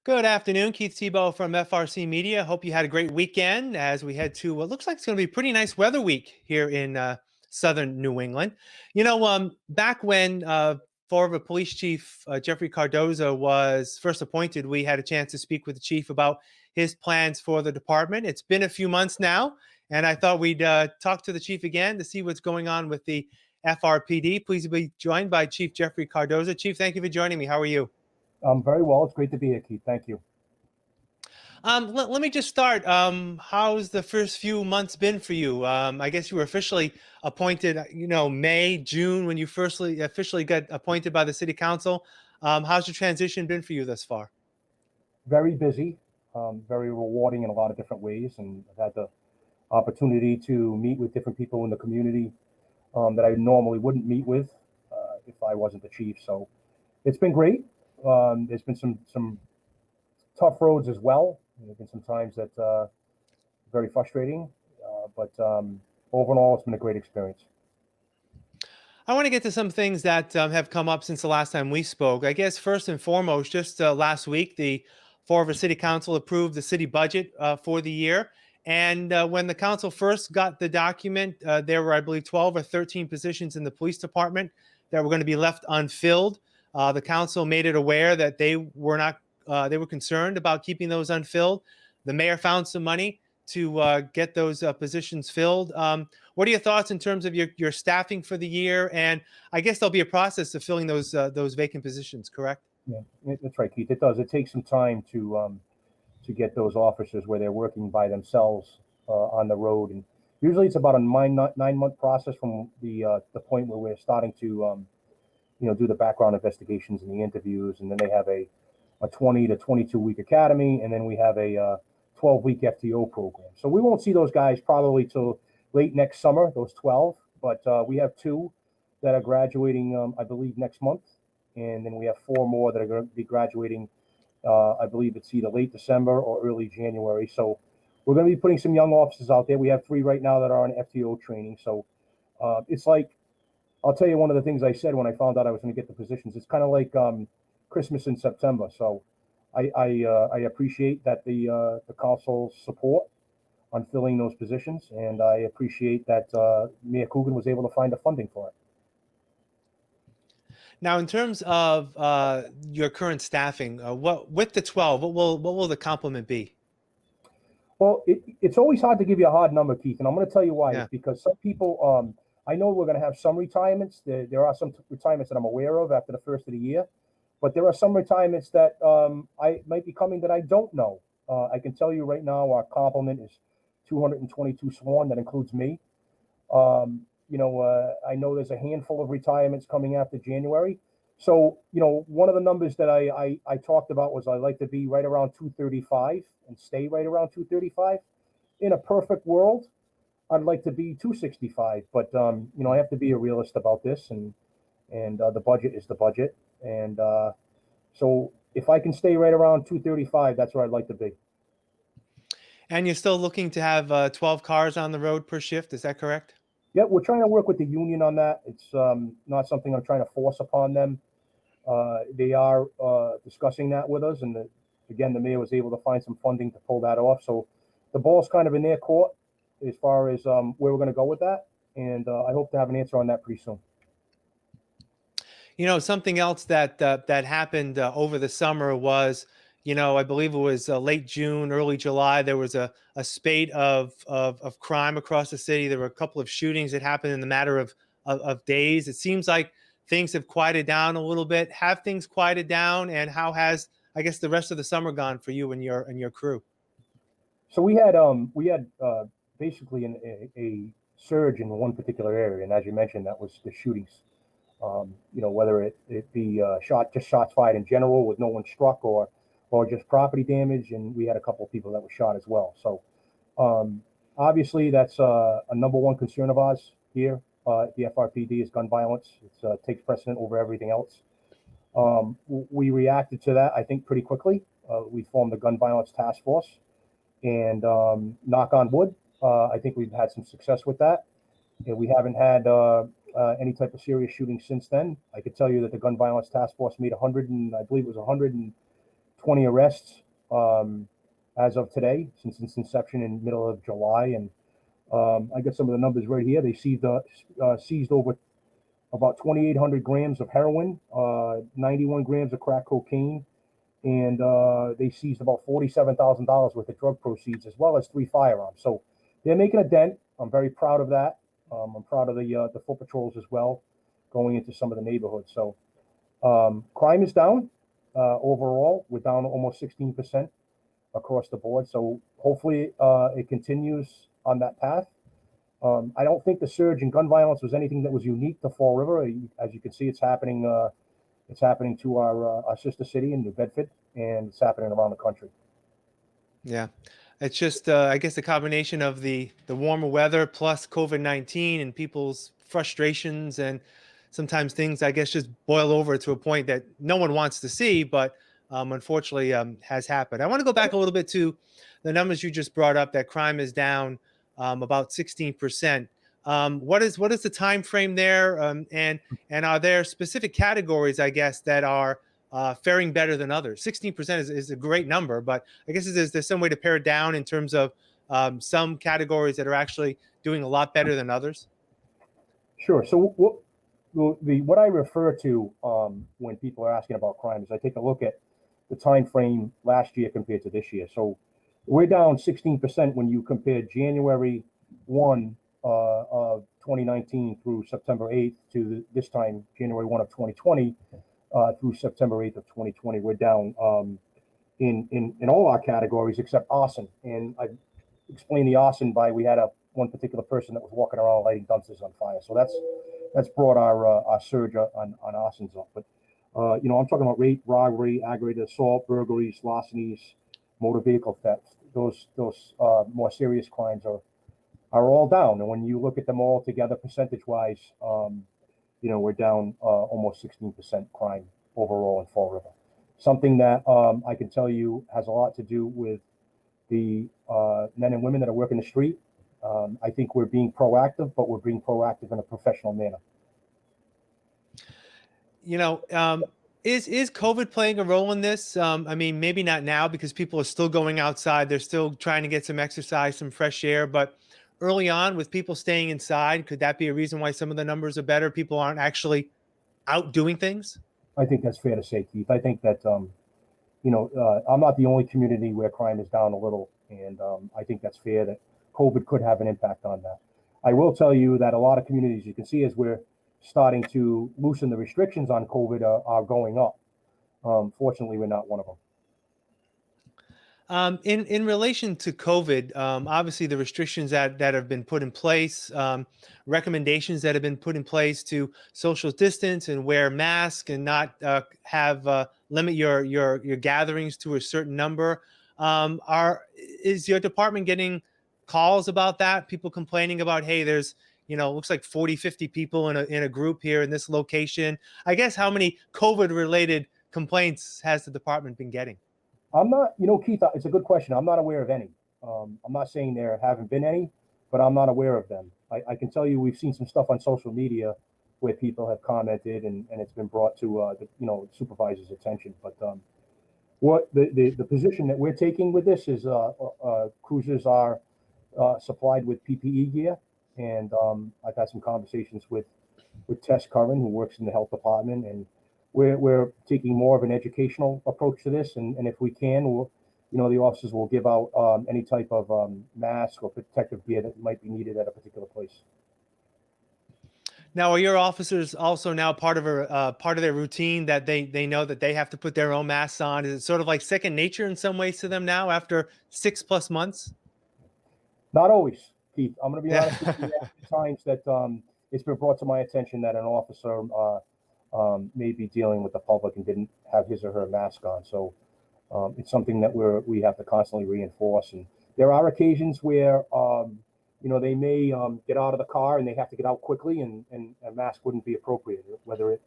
Good afternoon, Keith Tebow from FRCMedia. Hope you had a great weekend as we head to what looks like it's going to be pretty nice weather week here in southern New England. Back when former police chief Jeffrey Cardoza was first appointed, we had a chance to speak with the chief about his plans for the department. It's been a few months now, and I thought we'd talk to the chief again to see what's going on with the FRPD. Please be joined by Chief Jeffrey Cardoza. Chief, thank you for joining me. How are you? Very well. It's great to be here, Keith. Thank you. Let me just start. How's the first few months been for you? I guess you were officially appointed, May, June, when you firstly officially got appointed by the city council. How's the transition been for you thus far? Very busy, very rewarding in a lot of different ways. And I've had the opportunity to meet with different people in the community that I normally wouldn't meet with if I wasn't the chief. So it's been great. There's been some tough roads as well. There have been some times that very frustrating, but overall, it's been a great experience. I want to get to some things that have come up since the last time we spoke. I guess first and foremost, just last week, the Fall River City Council approved the city budget for the year. And when the council first got the document, there were, I believe, 12 or 13 positions in the police department that were going to be left unfilled. The council made it aware that they were not, they were concerned about keeping those unfilled. The mayor found some money to get those positions filled. What are your thoughts in terms of your staffing for the year? And I guess there'll be a process of filling those vacant positions, correct? Yeah, that's right, Keith. It does. It takes some time to get those officers where they're working by themselves on the road, and usually it's about a 9 month process from the point where we're starting to do the background investigations and the interviews, and then they have a 20 to 22 week academy, and then we have a 12-week FTO program. So we won't see those guys probably till late next summer, those 12, but we have two that are graduating, I believe, next month. And then we have four more that are going to be graduating, I believe it's either late December or early January. So we're going to be putting some young officers out there. We have three right now that are on FTO training. So it's like, I'll tell you one of the things I said when I found out I was going to get the positions. It's kind of like Christmas in September. So I appreciate that the council's support on filling those positions, and I appreciate that Mayor Coogan was able to find the funding for it. Now, in terms of your current staffing, what with the 12, what will the complement be? Well, it's always hard to give you a hard number, Keith, and I'm going to tell you why. Yeah. It's because some people, I know we're going to have some retirements. There are some retirements that I'm aware of after the first of the year, but there are some retirements that I might be coming that I don't know. I can tell you right now, our complement is 222 sworn. That includes me. I know there's a handful of retirements coming after January. So, one of the numbers that I talked about was I'd like to be right around 235 and stay right around 235. In a perfect world, I'd like to be 265, but I have to be a realist about this, and the budget is the budget, and so if I can stay right around 235, that's where I'd like to be. And you're still looking to have 12 cars on the road per shift, is that correct? Yeah, we're trying to work with the union on that. It's not something I'm trying to force upon them. They are discussing that with us, and again, the mayor was able to find some funding to pull that off. So the ball's kind of in their court as far as where we're going to go with that, and I hope to have an answer on that pretty soon. Something else that happened over the summer was, I believe it was late June, early July. There was a spate of crime across the city. There were a couple of shootings that happened in the matter of days. It seems like things have quieted down a little bit. Have things quieted down, and how has, I guess, the rest of the summer gone for you and your crew? So we had basically a surge in one particular area, and as you mentioned, that was the shootings. Whether it be shots fired in general with no one struck, or just property damage, and we had a couple of people that were shot as well. So obviously that's a number one concern of ours here at the FRPD is gun violence. It takes precedent over everything else. We reacted to that, I think, pretty quickly. We formed the gun violence task force, and knock on wood, I think we've had some success with that. And we haven't had any type of serious shooting since then. I could tell you that the gun violence task force made 100, and I believe it was 20 arrests as of today since its inception in middle of July. And I got some of the numbers right here. They seized over about 2,800 grams of heroin, 91 grams of crack cocaine, and they seized about $47,000 worth of drug proceeds, as well as 3 firearms. So they're making a dent. I'm very proud of that. I'm proud of the foot patrols as well, going into some of the neighborhoods. So crime is down overall. We're down almost 16% across the board. So hopefully it continues on that path. I don't think the surge in gun violence was anything that was unique to Fall River. As you can see, it's happening. It's happening to our sister city in New Bedford, and it's happening around the country. Yeah, it's just I guess the combination of the warmer weather plus COVID-19 and people's frustrations, and sometimes things I guess just boil over to a point that no one wants to see, but unfortunately has happened. I want to go back a little bit to the numbers you just brought up. That crime is down about 16%. What is the time frame there, and are there specific categories, I guess, that are faring better than others? 16% is a great number, but I guess is there some way to pare it down in terms of some categories that are actually doing a lot better than others? Sure. So what I refer to when people are asking about crime is I take a look at the time frame last year compared to this year. So we're down 16% when you compare January 1 of 2019 through September 8th to this time, January 1 of 2020 through September 8th of 2020. We're down in all our categories except arson. And I explained the arson by we had one particular person that was walking around lighting dumpsters on fire. So that's brought our surge on arsons up. But I'm talking about rape, robbery, aggravated assault, burglaries, larcenies, motor vehicle theft. Those more serious crimes are all down. And when you look at them all together, percentage-wise, we're down almost 16% crime overall in Fall River. Something that I can tell you has a lot to do with the men and women that are working the street. I think we're being proactive, but we're being proactive in a professional manner. Is COVID playing a role in this? I mean, maybe not now because people are still going outside. They're still trying to get some exercise, some fresh air. But early on, with people staying inside, could that be a reason why some of the numbers are better? People aren't actually out doing things? I think that's fair to say, Keith. I think that, I'm not the only community where crime is down a little. And I think that's fair that COVID could have an impact on that. I will tell you that a lot of communities, you can see as we're starting to loosen the restrictions on COVID are going up. Fortunately, we're not one of them. In relation to COVID, obviously the restrictions that have been put in place, recommendations that have been put in place to social distance and wear masks and not limit your gatherings to a certain number. Is your department getting calls about that? People complaining about, hey, there's looks like 40, 50 people in a group here in this location. I guess how many COVID related complaints has the department been getting? I'm not, Keith, it's a good question. I'm not aware of any. I'm not saying there haven't been any, but I'm not aware of them. I can tell you we've seen some stuff on social media where people have commented and it's been brought to the supervisor's attention. But what the position that we're taking with this is cruisers are supplied with PPE gear. And I've had some conversations with Tess Curran, who works in the health department, and we're taking more of an educational approach to this. And if we can, the officers will give out any type of mask or protective gear that might be needed at a particular place. Now, are your officers also now part of their routine that they know that they have to put their own masks on? Is it sort of like second nature in some ways to them now after 6+ months? Not always, Keith. I'm going to be honest with you. There have been times that it's been brought to my attention that an officer may be dealing with the public and didn't have his or her mask on. So it's something that we have to constantly reinforce. And there are occasions where they may get out of the car and they have to get out quickly, and a mask wouldn't be appropriate, whether it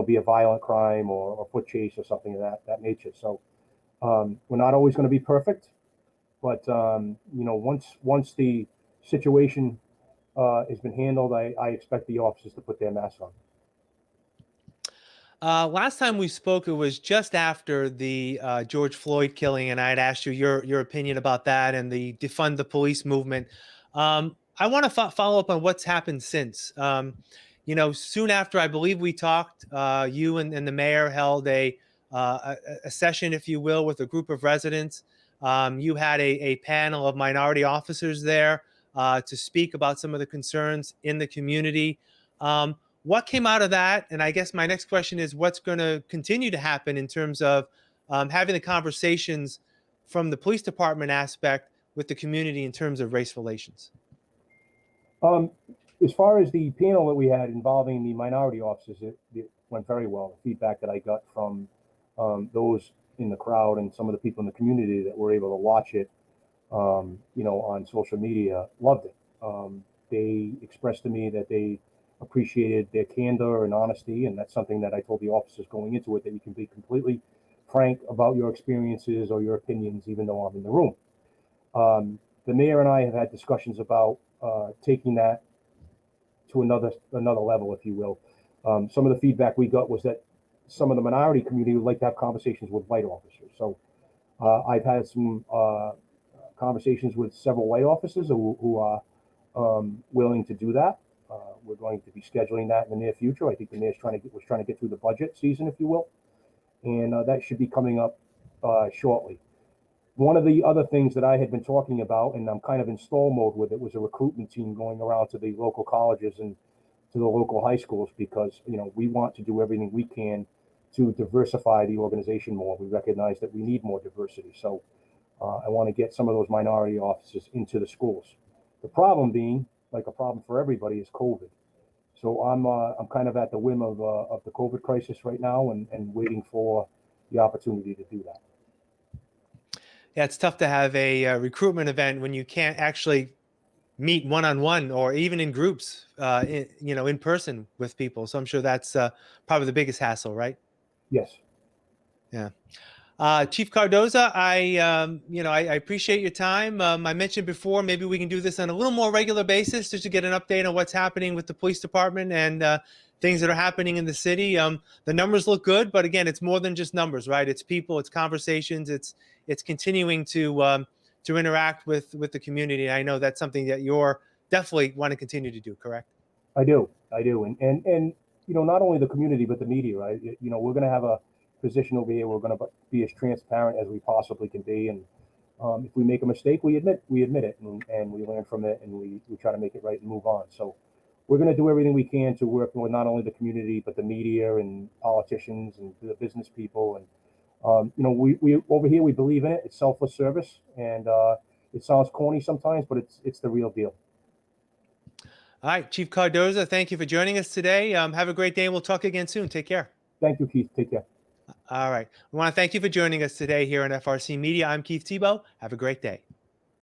be a violent crime or a foot chase or something of that nature. So we're not always going to be perfect, but once the situation has been handled, I expect the officers to put their masks on. Last time we spoke, it was just after the George Floyd killing, and I had asked you your opinion about that and the defund the police movement. I want to follow up on what's happened since. Soon after I believe we talked, you and the mayor held a session, if you will, with a group of residents. You had a panel of minority officers there to speak about some of the concerns in the community. What came out of that? And I guess my next question is what's going to continue to happen in terms of having the conversations from the police department aspect with the community in terms of race relations? Um, as far as the panel that we had involving the minority officers, it went very well. The feedback that I got from those in the crowd and some of the people in the community that were able to watch it, on social media, loved it. They expressed to me that they appreciated their candor and honesty, and that's something that I told the officers going into it, that you can be completely frank about your experiences or your opinions, even though I'm in the room. The mayor and I have had discussions about taking that to another level, if you will. Some of the feedback we got was that some of the minority community would like to have conversations with white officers. So I've had some conversations with several white officers who are willing to do that. We're going to be scheduling that in the near future. I think the mayor's was trying to get through the budget season, if you will, and that should be coming up shortly. One of the other things that I had been talking about, and I'm kind of in stall mode with it, was a recruitment team going around to the local colleges and to the local high schools, because we want to do everything we can to diversify the organization more. We recognize that we need more diversity, so I want to get some of those minority officers into the schools. The problem being, like a problem for everybody, is COVID. So I'm kind of at the whim of the COVID crisis right now, and waiting for the opportunity to do that. Yeah, it's tough to have a recruitment event when you can't actually meet one-on-one or even in groups, in person with people. So I'm sure that's probably the biggest hassle, right? Yes. Yeah. Chief Cardoza, I appreciate your time. I mentioned before, maybe we can do this on a little more regular basis just to get an update on what's happening with the police department and things that are happening in the city. The numbers look good, but again, it's more than just numbers, right? It's people, it's conversations, it's continuing to interact with the community. I know that's something that you're definitely want to continue to do, correct? I do, and not only the community but the media, right? We're going to have a position over here. We're going to be as transparent as we possibly can be, and if we make a mistake, we admit it, and we learn from it, and we try to make it right and move on. So we're going to do everything we can to work with not only the community but the media and politicians and the business people. And we over here, we believe in it. It's selfless service, and it sounds corny sometimes, but it's the real deal. All right, Chief Cardoza, thank you for joining us today. Have a great day, and we'll talk again soon. Take care. Thank you, Keith. Take care. All right. We want to thank you for joining us today here on FRC Media. I'm Keith Tebow. Have a great day.